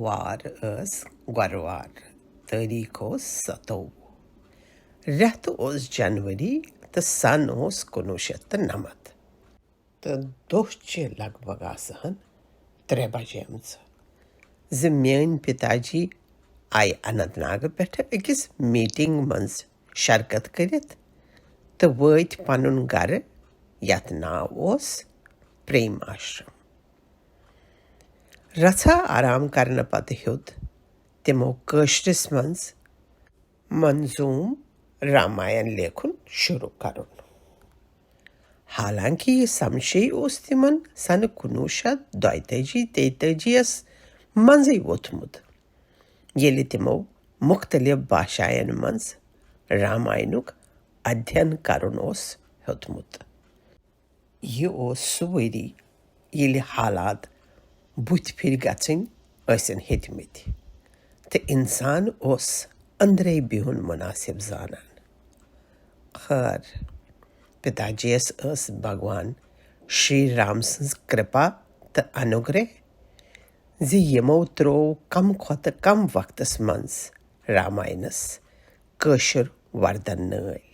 وار ٲس گۄروار تٲریٖخ اوس 27 رٮ۪تھ اوس جنؤری تہٕ سن اوس 1999 تہٕ دۄہ چھِ لگ بگ آسہٕ 3 بجیمژٕ زِ میٲنۍ پِتاجی آیہِ اننت ناگہٕ پٮ۪ٹھٕ أکِس میٖٹنٛگ منٛز شرکت کٔرِتھ تہٕ وٲتۍ پنُن گرٕ یتھ ناو اوس پریم آشرم. رژھا آرام کرنہٕ پتہٕ ہیوٚت تِمو کٲشرِس منٛز منظوٗم راماین لیکھُن شروٗع کرُن. حالانکہِ یہِ سمشے اوس تِمن سنہٕ 1932-33 منٛزٕے ووٚتھمُت ییٚلہِ تِمو مُختلِف باشاین منٛز راماینُک ادھین کرُن اوس ہیوٚتمُت. یہِ اوس سُہ ؤری ییٚلہِ حالات بُتھِ پھِرِ گژھٕنۍ ٲسِن ہیٚتمٕتۍ تہٕ اِنسان اوس أنٛدرَے بِہُن مُنٲسِب زانان. خٲر پِتاجی یس ٲس بھگوان شری رام سٕنٛز کرپا تہٕ انوگرہ زِ یِمو تروو کم کھۄتہٕ کم وقتس منٛز راماینس کٲشُر وردن نٲلۍ.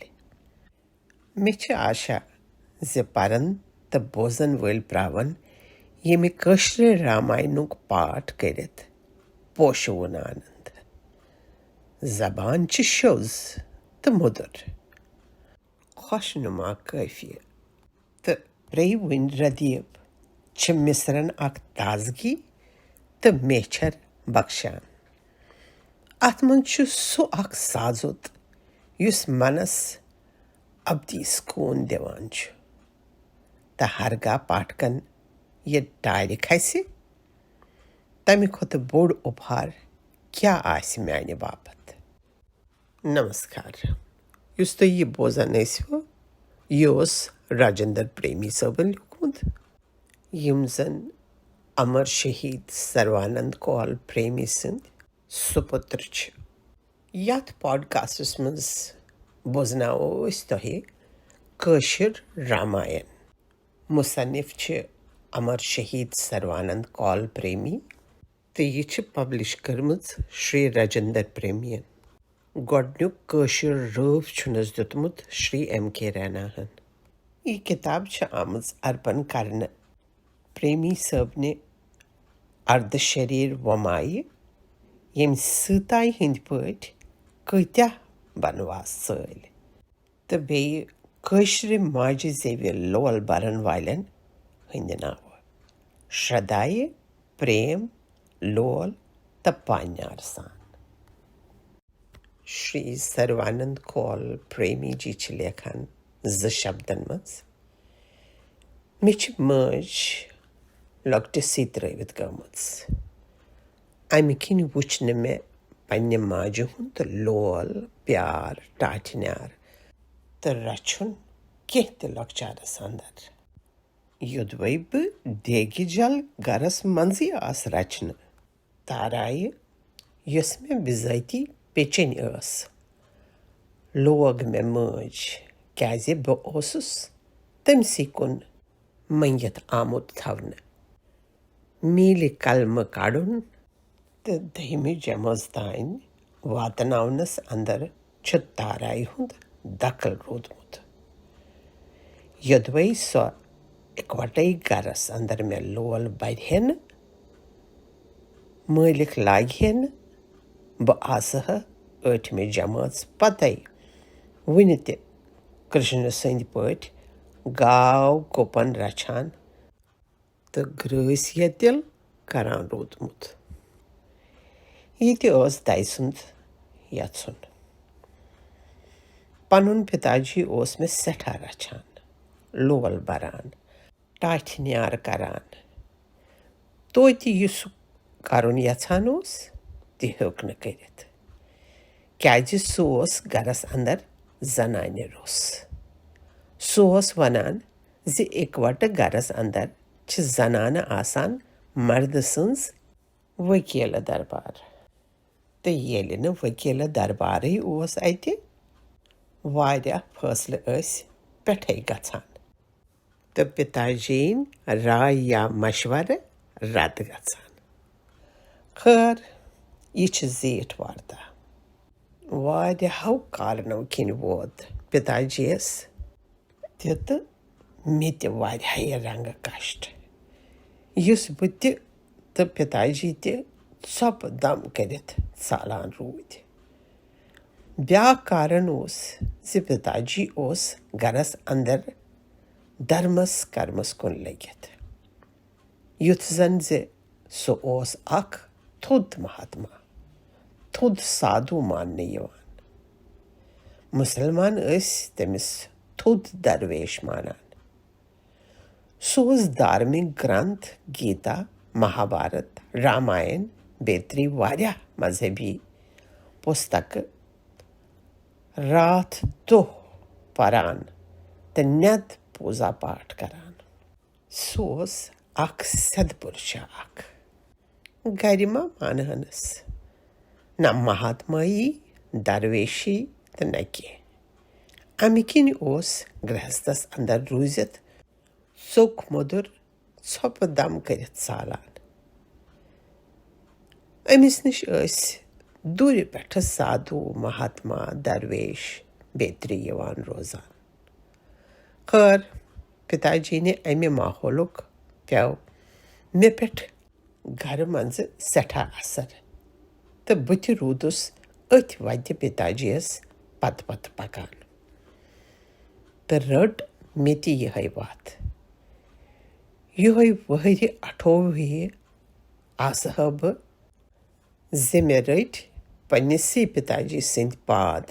مےٚ چھِ آشا زِ پرن تہٕ بوزن وٲلۍ پراون ییٚمہِ کٲشرِ راماینُک پاٹھ کٔرِتھ پوشہٕ وُنانند. زبان چھِ شوٚز تہٕ مودُر، خۄشنُما قٲفیہِ تہٕ پریوٕنۍ ردیٖف چھِ مِثرن اکھ تازگی تہٕ میچھر بخشان. اتھ منٛز چھُ سُہ اکھ سازُت یُس منس ابدی سکوٗن دِوان چھُ تہٕ ہرگاہ پاٹھکن یہِ ٹارِ کھسہِ تمہِ کھۄتہٕ بوٚڑ اُپہار کیٛاہ آسہِ میانہِ باپتھ. نمسکار. یُس تُہۍ یہِ بوزان ٲسِوٕ یہِ اوس راجندر پریمی صٲبن لیوٗکھمُت یِم زن امر شہید سروانند کول پریمی سٕنٛدۍ سُپُتر چھِ. یتھ پاڈکاسٹس منٛز بوزناوو أسۍ تۄہہِ کٲشُر راماین. مُصنِف چھِ امر شہید سروانند کول پریمی تہٕ یہِ چھِ پبلش کٔرمٕژ شری راجندر پریمین. گۄڈنیُک کٲشُر رٲو چھُنس دیُتمُت شری M.K. ریٚناہن. یہِ کِتاب چھِ آمٕژ ارپن کرنہٕ پریمی صٲبنہِ اردشریٖر وۄمایہِ ییٚمۍ سۭتایہِ ہٕنٛدۍ پٲٹھۍ کۭتیاہ بنواس ژٲلۍ تہٕ بیٚیہِ کٲشرِ ماجہِ زیوِ لول برن والٮ۪ن ہٕنٛدِ ناوٕ شرٛدایہِ، پریم، لول تہٕ پانیار سان. شری سروانند کول پریمی جی چھِ لیکھان 2 شبدن منٛز: مےٚ چھِ مٲج لۄکٹِسٕے ترٲوِتھ گٔمٕژ، امہِ کِنۍ وُچھ نہٕ مےٚ پننہِ ماجہِ ہُنٛد لول پیار ٹاٹھنیار تہٕ رچھُن کینٛہہ تہِ لۄکچارس انٛدر. یوٚدوے بہٕ دیگہِ جل گرس منٛزٕے آس رچھنہٕ تارایہِ یۄس مےٚ بِذٲتی پیٚچیٚنۍ ٲس لوگ مےٚ مٲج کیٛازِ بہٕ اوسُس تٔمسٕے کُن مٔنگِتھ آمُت تھونہٕ. میٖلہِ قلمہٕ کڑُن تہٕ 2ہمہِ جمٲژ تانۍ واتناونس انٛدر چھُ تارایہِ ہُنٛد دخل روٗدمُت. یوٚدوے سۄ اِکوٹے گرس انٛدر مےٚ لول برِہے نہٕ مٲلِک لاگہِ ہے نہٕ بہٕ آسہٕ ہا 8مہِ جمٲژ پتے وُنہِ تہِ کرشنہٕ سٕنٛدۍ پٲٹھۍ گاو گُپن رچھان تہٕ گرٛٲسۍ تِل کران روٗدمُت. یہِ تہِ ٲس دَیہِ سُنٛد یژھُن. پنُن پِتاجی اوس مےٚ سٮ۪ٹھاہ رچھان، لول بران، ٹاٹھنیار کران. توتہِ یہِ سُہ کرُن یژھان اوس تہِ ہیوٚک نہٕ کٔرِتھ کیٛازِ سُہ اوس گرس انٛدر زنانہِ روٚس. سُہ اوس ونان زِ اِکوٹہٕ گرس انٛدر چھِ زنانہٕ آسان مردٕ سٕنٛز ؤکیٖلہٕ دربار تہٕ ییٚلہِ نہٕ ؤکیٖلہٕ دربارٕے اوس اتہِ واریاہ فٲصلہٕ ٲسۍ پٮ۪ٹھے گژھان تہٕ پِتاجِین راے یا مشورٕ رد گژھان. خٲر یہِ چھِ زیٖٹھ وارتا واریاہو کارنو کِنۍ ووت پِتاجی یَس تہِ تہٕ مےٚ تہِ واریاہے رنٛگہٕ کشٹ یُس بہٕ تہِ تہٕ پِتاجی تہِ ژۄپہٕ دم کٔرِتھ ژالان روٗدۍ بیٛاکھ کارن اوس زِ پِتاجی اوس گرس انٛدر درمس کرمس کُن لٔگِتھ یُتھ زن زِ سُہ اوس اکھ تھوٚد مہاتما تھوٚد سادھوٗ ماننہٕ یِوان مُسلمان ٲسۍ تٔمِس تھوٚد درویش مانان سُہ اوس دھارمِک گرنتھ گیٖتا مہابھارت راماین بیترِ واریاہ مذہبی پُستکہٕ راتھ دۄہ پران تہٕ نٮ۪د پوٗزا پاٹھ کران سُہ اوس اکھ سیٚدٕ پُرشا اکھ گرِ ما مانہنس نہ مہاتمایی درویشی تہٕ نہ کینٛہہ امہِ کِنۍ اوس گرہستس انٛدر روٗزِتھ ژوٚک موٚدُر ژھۄپہٕ دم کٔرِتھ ژالان أمِس نِش ٲسۍ دوٗرِ پٮ۪ٹھٕ سادھوٗ مہاتما درویش بیترِ یِوان روزان خٲر پِتاجی نہِ امہِ ماحولُک پیوٚو مےٚ پٮ۪ٹھ گرٕ منٛزٕ سٮ۪ٹھاہ اثر تہٕ بہٕ تہِ روٗدُس أتھۍ وتہِ پِتاجی یس پتہٕ پتہٕ پکان تہٕ رٔٹ مےٚ تہِ یِہے وتھ یِہوے ؤہرِ 28 آسہٕ ہا بہٕ زِ مےٚ رٔٹۍ پننِسٕے پِتاجی سٕنٛدۍ پاد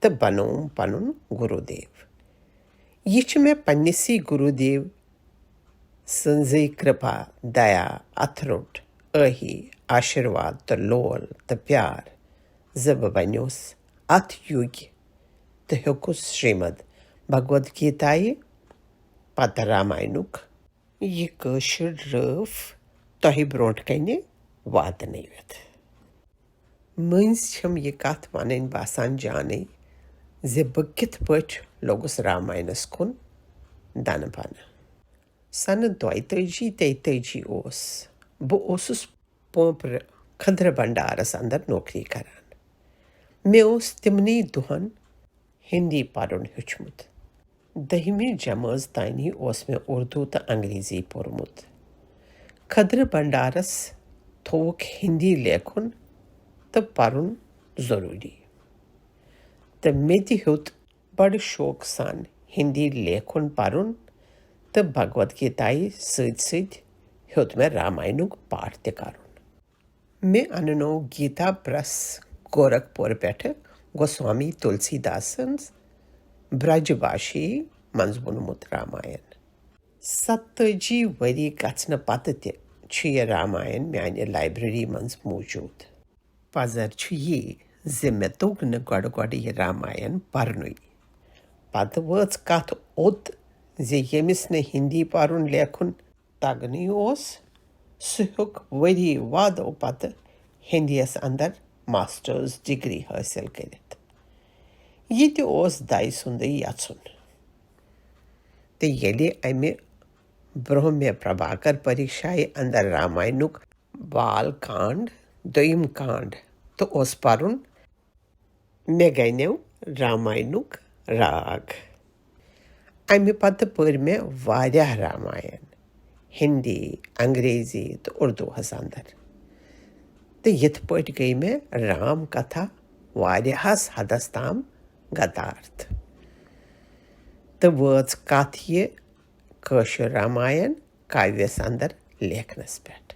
تہٕ بنووُم پنُن گُروٗدیو یہِ چھُ مےٚ پننِسٕے گُروٗدیو سٕنٛزٕے کرپا دیا اتھروٚٹ ٲہی آشِرواد تہٕ لول تہٕ پیار زِ بہٕ بنیوس اتھ یوگہِ تہٕ ہیوٚکُس شریٖمد بھگوت گیٖتایہِ پتہٕ راماینُک یہِ کٲشِر رٲف تۄہہِ برٛونٛٹھ کنہِ واتنٲوِتھ مٔنٛزۍ چھم یہِ کتھ ونٕنۍ باسان جانٕے زِ بہٕ کِتھ پٲٹھۍ لوٚگُس راماینس کُن دنہٕ بنہٕ سنہٕ 32-33 اوس بہٕ اوسُس پوپرٕ خٔدرٕ بنڈارس انٛدر نوکری کران مےٚ اوس تِمنٕے دۄہن ہِندی پرُن ہیوٚچھمُت 10مہِ جمٲژ تانی اوس مےٚ اُردو تہٕ انگریٖزی پوٚرمُت خٔدرٕ بنڈارس تھووُکھ ہِندی لیکھُن تہٕ پرُن ضروٗری تہٕ مےٚ تہِ ہیوٚت بڑٕ شوقہٕ سان ہِندی لیکھُن پرُن تہٕ بھگوت گیٖتایہِ سۭتۍ سۭتۍ ہیوٚت مےٚ راماینُک پاٹھ تہِ کرُن مےٚ اننوو گیٖتا پریس گورکھپور پٮ۪ٹھٕ گوسوامی تُلسی داس سٕنٛز برج باشی منٛز ووٚنمُت راماین 47 ؤری گژھنہٕ پتہٕ تہِ چھُ یہِ راماین میانہِ لایبریری منٛز موٗجوٗد پزر چھُ یی زِ مےٚ توٚگ نہٕ گۄڈٕ یہِ راماین پرنُے پتہٕ وٲژ کتھ اوٚت زِ ییٚمِس نہٕ ہِندی پرُن لیکھُن تگنٕے اوس سُہ ہیوٚک ؤری وادو پتہٕ ہِندیَس انٛدر ماسٹٲرٕس ڈگری حٲصِل کٔرِتھ یہِ تہِ اوس دَے سُنٛدٕے یژھُن تہٕ ییٚلہِ امہِ برٛونٛہہ مےٚ پرٛبھاکر پریٖکشایہِ انٛدر راماینُک بال کانٛڈ 2 کانٛڈ تہٕ اوس پرُن مےٚ گنیو راماینُک راگ امہِ پتہٕ پٔرۍ مےٚ واریاہ راماین ہِندی انگریٖزی تہٕ اُردوٗہس انٛدر تہٕ یِتھ پٲٹھۍ گٔے مےٚ رام کتھا واریاہس حدس تام گتارتھ تہٕ وٲژ کتھ یہِ کٲشُر راماین کاویَس انٛدر لیکھنس پٮ۪ٹھ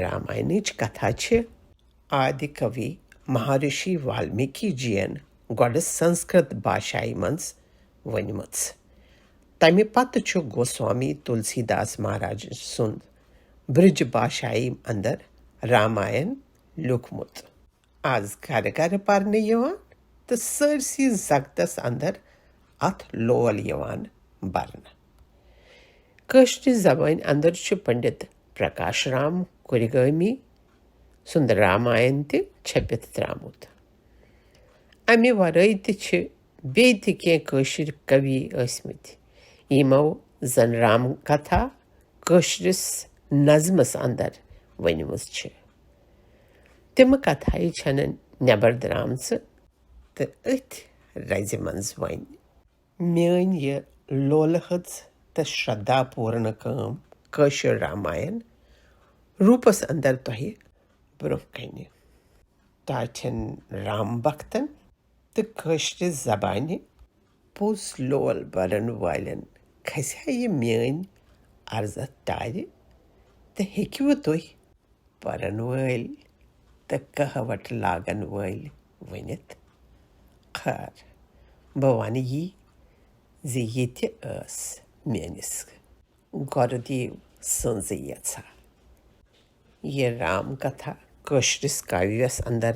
راماینٕچ کتھا چھِ آدِ کوی مہارشی والمیٖکی جی ین گۄڈٕ سنسکرت باشایہِ منٛز ؤنمٕژ تمہِ پتہٕ چھُ گوسوامی تُلسی داس مہاراج سُنٛد برج باشایہِ انٛدر راماین لیوٗکھمُت آز گرٕ گرٕ پرنہٕ یِوان تہٕ سٲرسٕے زگتس انٛدر اتھ لول یِوان برنہٕ کٲشرِ زبٲنۍ انٛدر چھُ پنڈت پرکاش رام کُرِگٲمی سُنٛد راماین تہِ چھٔپِتھ درٛامُت امہِ ورٲے تہِ چھِ بیٚیہِ تہِ کینٛہہ کٲشِر کٔوی ٲسمٕتۍ یِمو زن رام کتھا کٲشرِس نظمس انٛدر ؤنمٕژ چھِ تِمہٕ کتھایہِ چھنہٕ نٮ۪بر درٛامژٕ تہٕ أتھۍ رزِ منٛز وۄنۍ میٲنۍ یہِ لولہٕ ہٕژ تہٕ شردا پوٗرنہٕ کٲم کٲشُر راماین روٗپس اندر تۄہہِ برونٛہہ کنہِ ٹاٹھٮ۪ن رام بختن تہٕ کٲشرِ زبانہِ پوٚز لول برن والٮ۪ن کھسہِ ہا یہِ میٲنۍ عرضت ٹارِ تہٕ ہیٚکِوٕ تُہۍ پرن وٲلۍ تہٕ کہوٹ لاگن وٲلۍ ؤنِتھ خٲر بہٕ ونہٕ یی زِ ییٚتہِ ٲس میٲنِس گۄردیو سٕنٛزٕے یژھا یہِ رام کتھا کٲشرِس کاویس اندر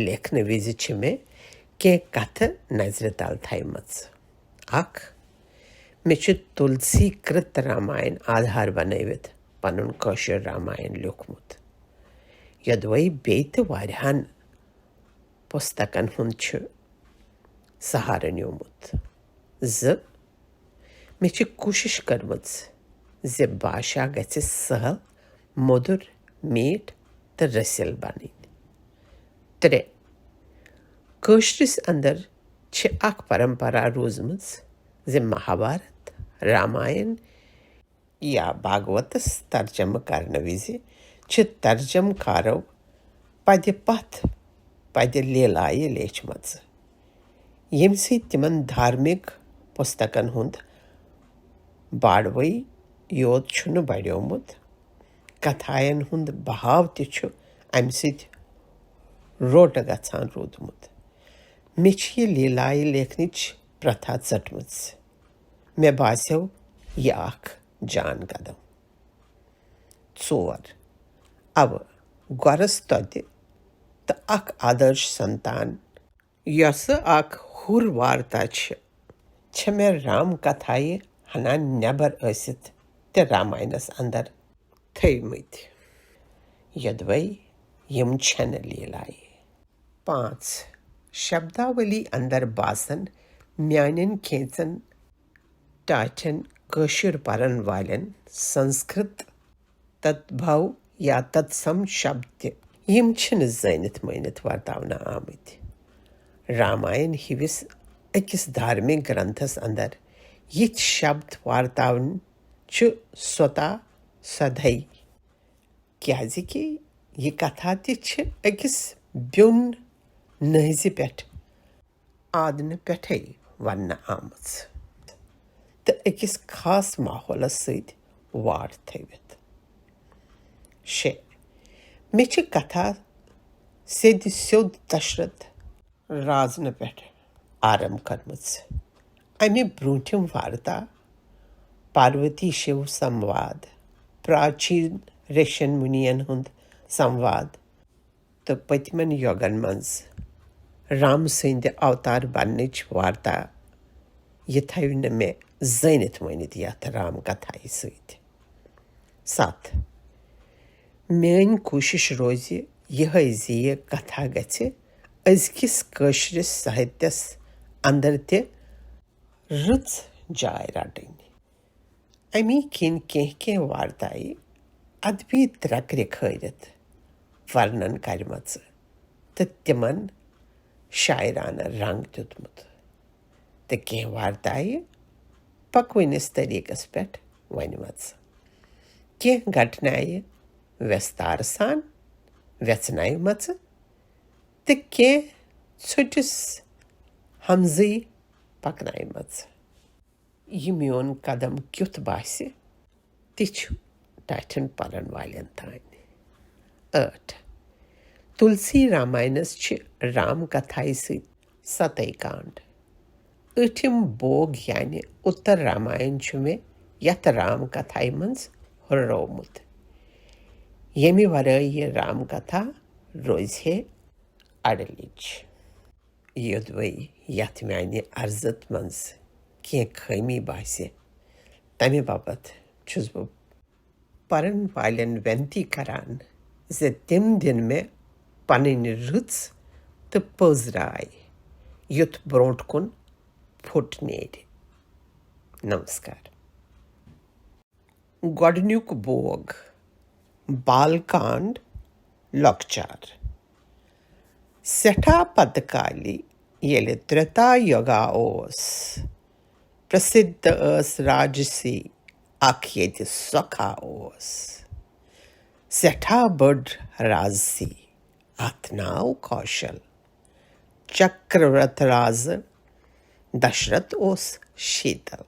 لیکھنہٕ وِزِ چھِ مےٚ کینٛہہ کتھٕ نظرِ تل تھایمژ اکھ مےٚ چھُ تُلسی کِرت راماین آدھار بنٲوِتھ پنُن کٲشُر راماین لیوٗکھمُت یوٚدوے بیٚیہِ تہِ واریاہن پُستکن ہُنٛد چھُ سہارٕ نیوٗمُت زٕ مےٚ چھِ کوٗشش کٔرمٕژ زِ باشا گژھِ سہل موٚدُر میٖٹھ تہٕ رٔسِل بنٕنۍ ترٛےٚ کٲشرِس اندر چھِ اکھ پرمپرا روٗزمٕژ زِ مہابھارت راماین یا باگوتس ترجمہٕ کرنہٕ وِزِ چھِ ترجم کارو پدِ پتھ پدِ لیلایہِ لیچھمژٕ ییٚمہِ سۭتۍ تِمن دھارمِک پُستکن ہُنٛد باڈوے یوت چھُنہٕ بڑیومُت کتھاین ہُنٛد بہاو تہِ چھُ امہِ سۭتۍ روٹہٕ گژھان روٗدمُت مےٚ چھِ یہِ لیلایہِ لیکھنٕچ پرٛتھا ژٔٹمٕژ مےٚ باسیو یہِ اکھ جان قدم ژور اَوٕ غۄرس توتہِ تہٕ اکھ آدرش سنتان یۄسہٕ اکھ ہُر وارتا چھےٚ مےٚ رام کتھایہِ ہنا نٮ۪بر ٲسِتھ تہِ راماینس اندر تھٲومٕتۍ یوٚدوے یِم چھنہٕ لیلایہِ پانٛژھ شبداؤلی اندر باسن میانٮ۪ن کینٛژن ٹاٹھٮ۪ن کٲشُر پرن والٮ۪ن سنسکرت تدبھو یا تتسم شبد تہِ یِم چھِنہٕ زٲنِتھ مٲنِتھ ورتاونہٕ آمٕتۍ راماین ہِوِس أکِس دھارمِک گرنتھس اندر یِتھۍ شبد وارتاوٕنۍ چھُ سوتا سدھے کیازِ کہِ یہِ کتھا تہِ چھِ أکِس بیوٚن نٲزِ پٮ۪ٹھ آدنہٕ پٮ۪ٹھے وننہٕ آمٕژ تہٕ أکِس خاص ماحولس سۭتۍ واٹھ تھٲوِتھ شےٚ مےٚ چھِ کتھا سیٚدِ سیوٚد دشرت رازنہٕ پٮ۪ٹھ آرم کٔرمٕژ امہِ برونٛٹھِم وارتا پاروتی شِو سمواد پراچیٖن ریشن مُنین ہُنٛد سمواد تہٕ پٔتمٮ۪ن یوگن منٛز رام سٕنٛدِ اوتار بننٕچ وارتا یہِ تھٲو نہٕ مےٚ زٲنِتھ مٲنِتھ یتھ رام کتھایہِ سۭتۍ ستھ میٲنۍ کوٗشش روزِ یِہے زِ یہِ کتھا گژھِ أزکِس کٲشرِس ساہِتیس اندر تہِ رٕژ جاے رٹٕنۍ امی کِنۍ کینٛہہ وارتایہِ ادبی ترٛکرِ کھٲرِتھ ورنن کرِمژٕ تہٕ تِمن شاعرانہٕ رنگ دیُتمُت تہٕ کینٛہہ وارتایہِ پکوٕنِس طریٖقس پٮ۪ٹھ ونِمژٕ کینٛہہ گھٹنایہِ وٮ۪ستارٕ سان وٮ۪ژنٲومژٕ تہٕ کینٛہہ ژھوٚٹِس ہمزٕے پکنٲومژٕ یہِ میون قدم کیُتھ باسہِ تہِ چھُ ٹاٹھٮ۪ن پرن والٮ۪ن تانۍ ٲٹھ تُلسی راماینس چھِ رام کتھایہِ سۭتۍ 7 کانٛڈ ٲٹھِم بوگ یعنی اُتر راماین چھُ مےٚ یتھ رام کتھایہِ منٛز ہُررومُت ییٚمہِ ورٲے یہِ رام کتھا روزِ ہے اڈٕلِج یوٚدوے یتھ میانہِ عرضت منٛز کینٛہہ خٲمی باسہِ تمہِ باپتھ چھُس بہٕ پرن والٮ۪ن ونتی کران زِ تِم دِن مےٚ پنٕنۍ رٕژ تہٕ پٔز راے یُتھ برونٛٹھ کُن پھُٹ نیرِ نمسکار گۄڈنیُک بوگ बालकांड लॉकचार सेठा पदकाली येले त्रेता योगा ओस प्रसिद्ध अस राजसी आखियत सखा ओस सेठा बड राजसी आत्नाव कौशल चक्रव्रत राज दशरथ ओस शीतल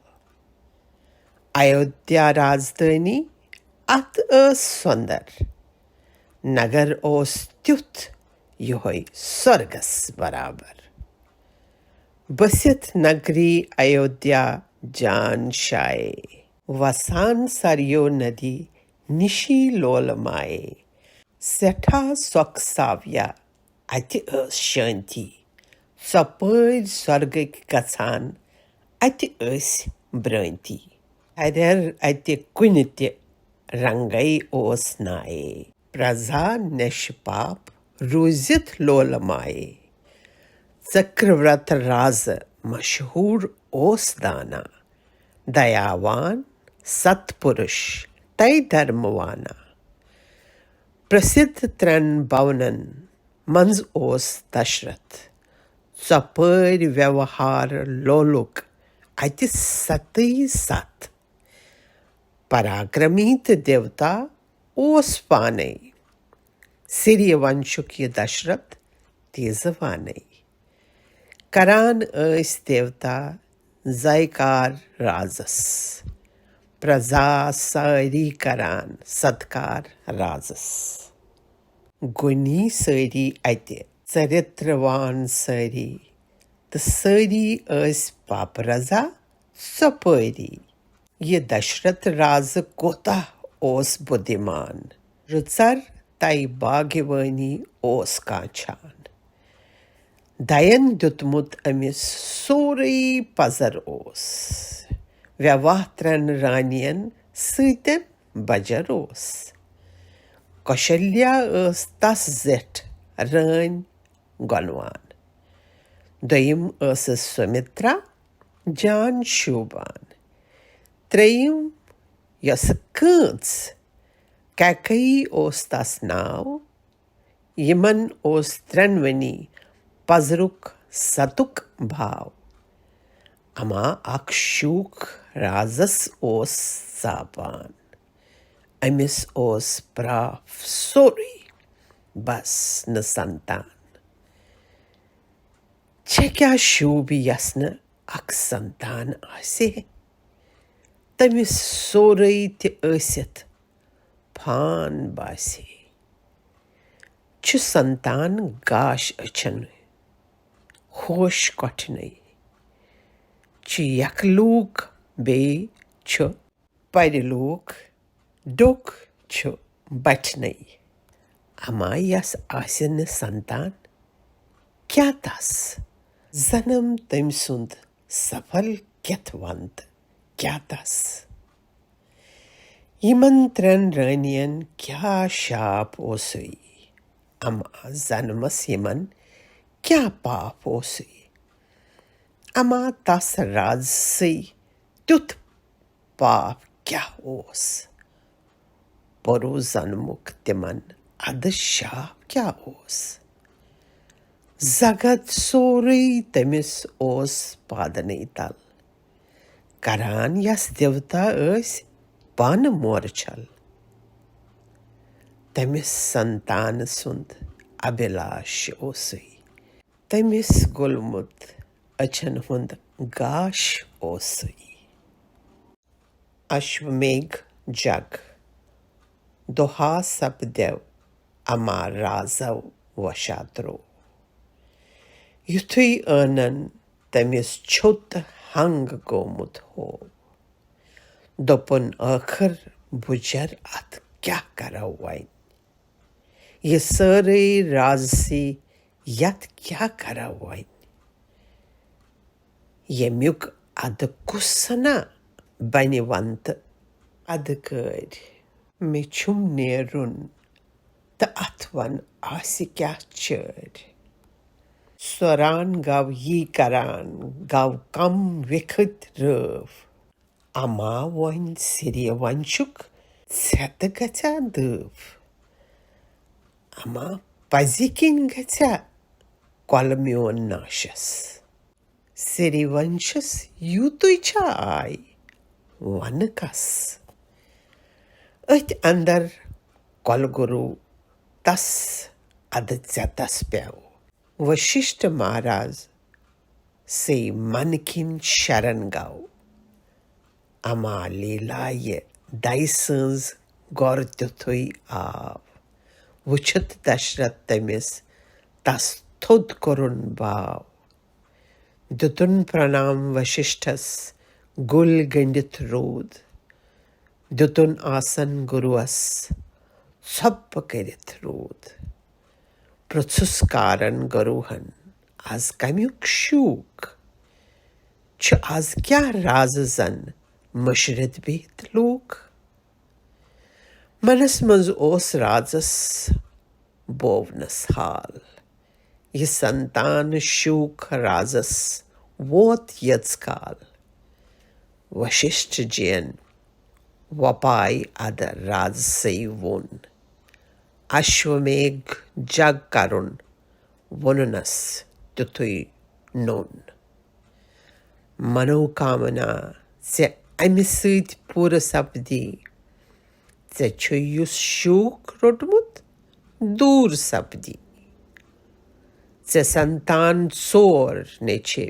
अयोध्या राजधानी अत सुंदर नगर ओस त्युत योय स्वर्गस बराबर बसित नगरी अयोध्या जान शाये वसान सरयो नदी निशी लोलमाए सेठा सोख साव्या अति शांति सपर स्वर्ग गसान अति ब्रांति हरर अति कुन ते रंगई ओस नाए प्रजा निष्पाप रूजित लोलमाए चक्रव्रत राज मशहूर ओस दाना दयावान सत्पुरुष तय धर्मवाना प्रसिद्ध त्रन भवनन मंज ओस दशरथ चपर व्यवहार लोलुक अति सतई सत पराक्रमित देवता ओस पाने सिरिय वंशुक ये दशरथ तेजवाने करान देवता जयकार राजस प्रजा सारी करान सत्कार राजस गुनी सारी अति चरित्रवान सारी तो सारी पाप रजा सपरी ये दशरथ राज कोता ओस बुद्धिमान रुचर तय बागवानी ओस काछान दयन दुतमुत अमिस सोरई पजर ओस व्यवहार त्रन रानियन सतन बजर ओस कौशल्या तस जेठ रान गलवान दोयम सुमित्रा जान शोभान त्रेयम यस कंस कैकई ओस तस नाव यमन ओस त्रनवनी पजरुक सतुक भाव अमा अक्षुक राजस ओस सापान अमिस ओस प्राफ सोरी बस न संतान छे क्या शूबी यसन अक संतान आसे तमिस सोरई ते असित फान बासे छु संतान गाश अचन होश कठनई छु यकलूक बे छु परिलूक डोक छु बटनई अमा यस आसन संतान क्या तस जन्म तम सुंद सफल क्यथवंत क्या तस यमन त्रन रानियन क्या शाप ओसुई अमा जन्मस यमन क्या पाप ओसुई अमा तस राजसी तुत पाप क्या ओस परो जन्मुक तिमन अद शाप क्या ओस जगत सोरई तमिस ओस पादने तल करान यस देवता पान मोरछल तमिस संतान सुंद अभिलाष ओसुई तमिस गुलमुत अचन हुंद गाश ओसुई अश्वमेघ जग दोहा सपदेव अमा राजव वशात्रो युथुई अनन तमिस छोत हंग गोमुत हो दोपन आखिर बुजर अत क्या करा वाइन ये सारे राजसी यत क्या करा वाइन ये म्युक अद कुसना बनिवंत अद कर मे छुम नेरुन त अथवन आसि क्या चर स्वरान गाव यी करान गाव कम विखत रव अमा वन सिरिय वंशुक ژھٮ۪تہٕ گژھیٛا دٲو اما پزی کِنۍ گژھیٛا کۄلہٕ میون ناشس سِری ونشس یوٗتُے چھا آے ونہٕ کس أتھۍ اندر کۄلہٕ گُروٗ تس ادٕ ژٮ۪تس پیو وششٹھ مہاراز سے من کِنۍ شرن گو اما لیلایہِ دَیہِ سٕنٛز گۄر تیُتھُے آو وٕچھِتھ دشرتھ تٔمِس تس تھوٚد کوٚرُن باو دِتُن پرنام وششٹھس گُلۍ گٔنڈِتھ روٗد دِتُن آسن گُروس ژھۄپہٕ کٔرِتھ روٗد پرٛژھُس کارن گروٗہن آز کمیُک شوٗق چھُ آز کیٛاہ رازٕ زن مٔشرتھ بِہِتھ لوٗکھ منس منٛز اوس رازس بوونس حال یہِ سنتان شوٗق رازس ووت یٔژ کال وششٹھ جین وۄپاے ادٕ رازسے ووٚن اشومیگ جگ کرُن ووٚنُنس تیُتھُے نوٚن منوکامنا ژےٚ امہِ سۭتۍ پوٗرٕ سپدی ژےٚ چھُ یُس شوٗق روٚٹمُت دوٗر سپدی ژےٚ سنتان ژور نیٚچِو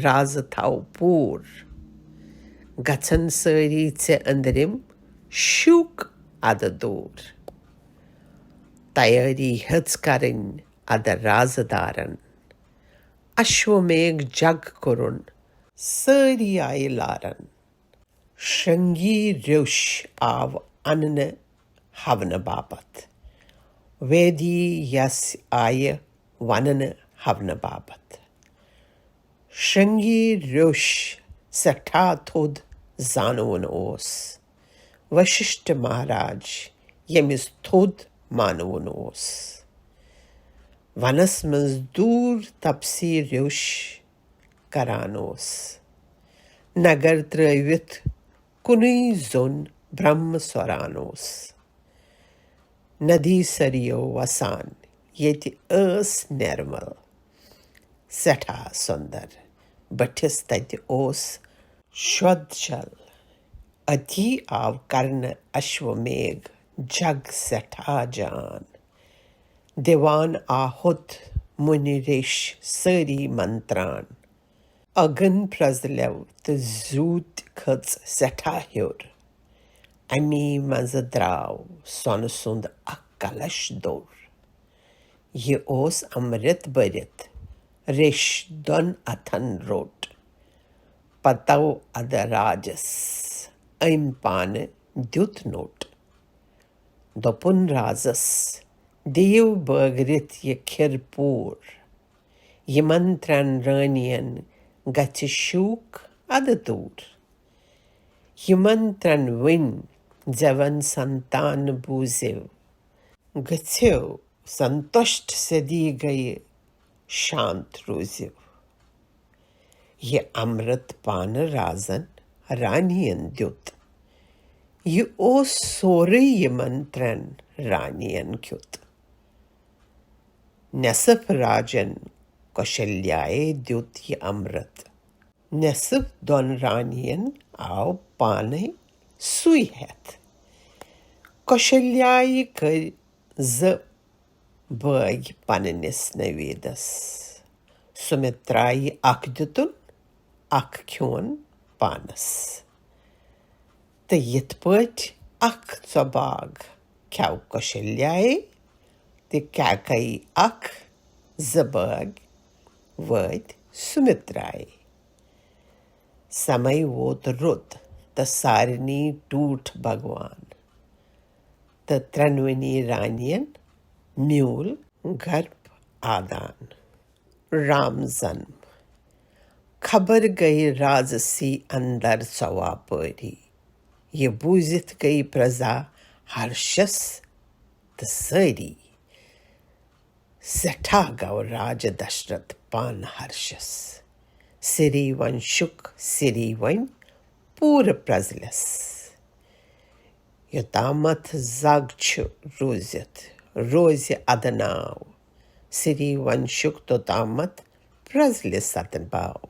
رازٕ تھاو پوٗر گژھن سٲری ژےٚ أنٛدرِم شوٗق ادٕ دوٗر تیٲری ہیٚژ کرٕنۍ ادٕ رازٕ دارن اشومیگ جگ کوٚرُن سٲری آیہِ لارن شرنگی ریوٚش آو اننہٕ ہونہٕ باپتھ ویدی یس آیہِ وننہٕ ہونہٕ باپتھ شرنگی ریوٚش سٮ۪ٹھاہ تھوٚد زانوُن اوس وششٹھ مہاراج ییٚمِس تھوٚد مانوُن اوس ونس منٛز دوٗر تپسی ریوٚش کران اوس نگر ترٲوِتھ کُنُے زوٚن برٛہمہٕ سوران اوس ندی سرِیو وسان ییٚتہِ ٲس نرمل سٮ۪ٹھاہ سُندر بٔٹھِس تتہِ اوس شۄد جل أتی آو کرنہٕ اشومیگ جگ سٮ۪ٹھاہ جان دِوان آہُت مُنہِ ریش سٲری منتران اگن پرٛزلیو تہٕ زوٗتۍ کھٔژ سٮ۪ٹھاہ ہیوٚر امی منٛزٕ درٛاو سۄنہٕ سُنٛد اکھ کلش دوٚر یہِ اوس امرِت بٔرِتھ ریش دۄن اتھن روٚٹ پتو ادٕ راجس أمۍ پانہٕ دیُت نوٚٹ دوٚپُن رازس دِیِو بٲگرِتھ یہِ کھِر پوٗر یِمن ترٛٮ۪ن رٲنین گژھِ شوٗق ادٕ دوٗر یِمن ترٛٮ۪ن ؤنۍ زٮ۪ون سنتان بوٗزِو گٔژھِو سنتُشٹ صدی گٔیہِ شانت روٗزِو یہِ امرت پانہٕ رازن رانین دیُت یہِ اوس سورُے یِمن ترٛٮ۪ن رانین کیُت نٮ۪صف راجن کوشلیایے دیُت یہِ امرت نٮ۪صف دۄن رانین آو پانے سُے ہٮ۪تھ کوشلیایہِ کٔرۍ زٕ بٲگۍ پننِس نویٖدس سُمِترایہِ اکھ دِتُن اکھ کھیوٚن پانس تہٕ یِتھ پٲٹھۍ اکھ ژۄباگ کھٮ۪و کوشلیایے تہٕ کیکیی اکھ زٕ بٲگۍ وٲتۍ سُمِترایہِ سمے ووت رُت تہٕ سارنٕے ٹوٗٹھ بھگوان تہٕ ترٛٮ۪نوٕنی رانین میوٗل گرپ آدان رام زنم خبر گٔیہِ رازسی اندر ژۄواپٲری یہِ بوٗزِتھ گٔیہِ پرٛزا ہرشس تہٕ سٲری سٮ۪ٹھاہ گوٚو راجہ دشرتھ پانہٕ ہرشس سِری ونشُک سِری ونۍ پوٗرٕ پرٛزلس Yotameth zag chu rouzit, rozi adanau. Siri vanshuk totameth prazli satanbau.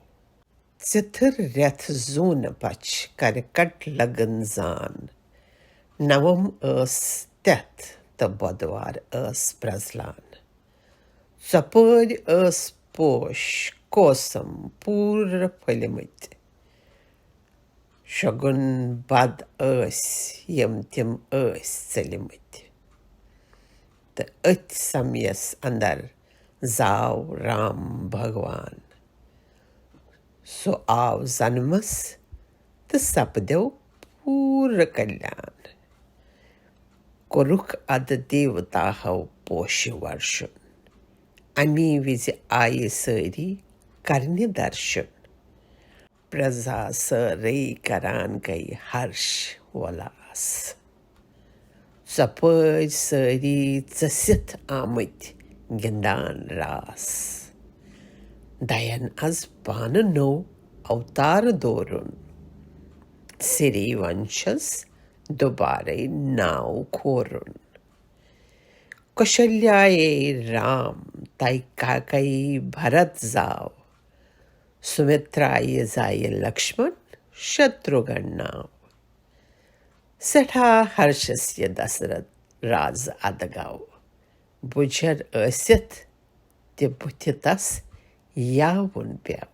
Zither ret zone pach karikat lagan zan. Navam death the bodwar prazlan. Zapur posh kosam pur palimit. Shagun bad yem tim selimit. The samyas andar Zau Ram Bhagwan. So av zanmas the sapdev pura kalyan. Koruk ad devata hav poshi varshun. Ami vizi aye sari karni darshan. Praza sarai karan kai harsh walas. Sapaj sari tsasit amit gindan ras. Dayan az bana no avtar dorun. Siri vanshas dobare now korun. Kaushalyaye Ram tai kakai Bharat zav. Sumitraye zaye Lakshman Shatrughan now. Setha harshasya Dasrath raz adagav. Bujar ösit de butitas yavun bev.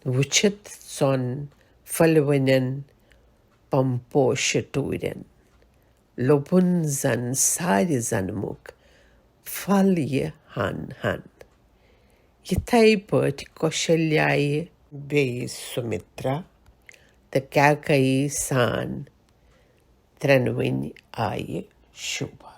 Vuchit son falwinen pampo shituren. Lobun zan sari zanmuk falye han. Yitai pert Kaushalyaye be Sumitra the kakai san tranwin aye Shubha.